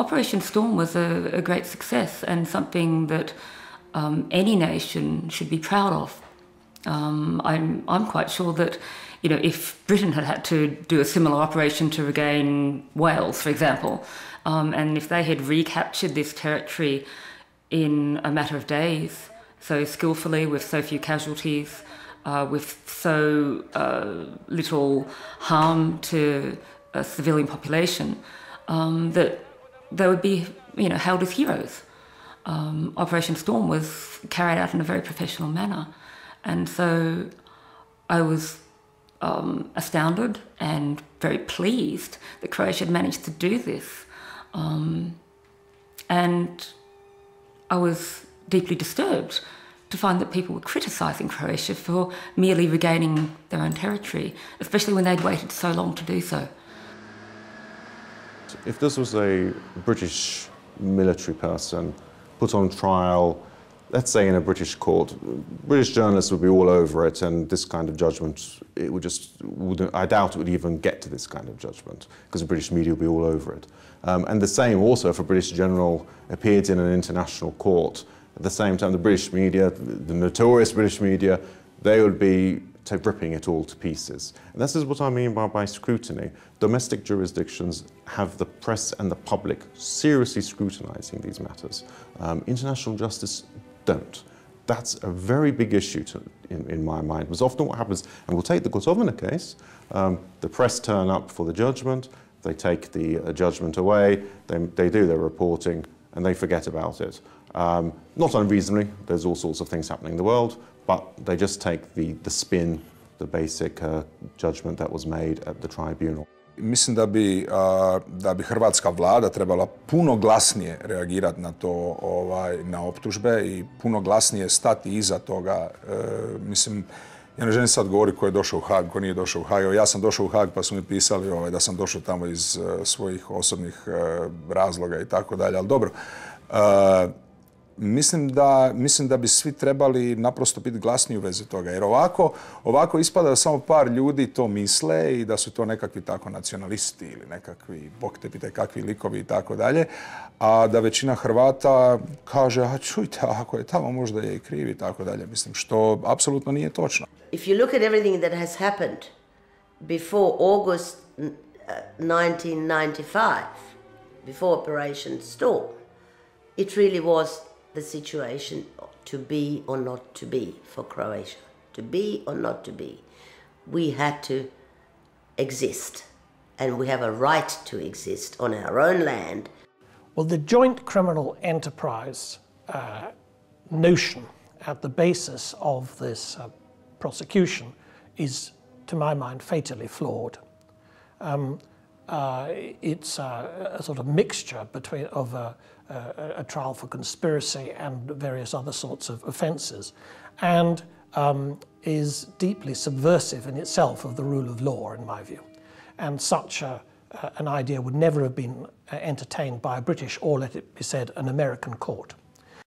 Operation Storm was a great success and something that any nation should be proud of. I'm quite sure that, you know, if Britain had had to do a similar operation to regain Wales, for example, and if they had recaptured this territory in a matter of days, so skillfully, with so few casualties, with so little harm to a civilian population, that they would be, you know, hailed as heroes. Operation Storm was carried out in a very professional manner, and so I was astounded and very pleased that Croatia had managed to do this, and I was deeply disturbed to find that people were criticising Croatia for merely regaining their own territory, especially when they'd waited so long to do so. If this was a British military person put on trial, let's say in a British court, British journalists would be all over it, and this kind of judgment, it would I doubt it would even get to this kind of judgment, because the British media would be all over it. And the same also if a British general appeared in an international court. At the same time, the British media, the notorious British media, they would be ripping it all to pieces. And this is what I mean by scrutiny. Domestic jurisdictions have the press and the public seriously scrutinizing these matters. International justice don't. That's a very big issue in my mind. Because often what happens, and we'll take the Gotovina case, the press turn up for the judgment, they take the judgment away, they do their reporting, and they forget about it. Not unreasonably, there's all sorts of things happening in the world, but they just take the spin, the basic judgment that was made at the tribunal. Mislim da bi hrvatska vlada trebala puno glasnije reagirati na to, na optužbe i puno glasnije stati iza toga. Mislim, ja ne želim sad govoriti ko je došao u Haag, ko nije došao u Haag. Ja sam došao u Haag pa su mi pisali da sam došao tamo iz svojih osobnih razloga i tako dalje, ali dobro. Mislim da bi svi trebali naprosto biti glasniji u vezi toga, jer ovako ispada da samo par ljudi to misle i da su to nekakvi tako nacionalisti ili nekakvi, bog te pitaj kakvi likovi i tako dalje, a da većina Hrvata kaže, a čujte, ako je tamo možda je i krivi i tako dalje, mislim, što apsolutno nije točno. If you look at everything that has happened before August 1995, before Operation Storm, it really was the situation to be or not to be for Croatia. To be or not to be. We had to exist, and we have a right to exist on our own land. Well, the joint criminal enterprise notion at the basis of this prosecution is, to my mind, fatally flawed. It's a sort of mixture of a trial for conspiracy and various other sorts of offences, and is deeply subversive in itself of the rule of law, in my view. And such an idea would never have been entertained by a British, or let it be said, an American court.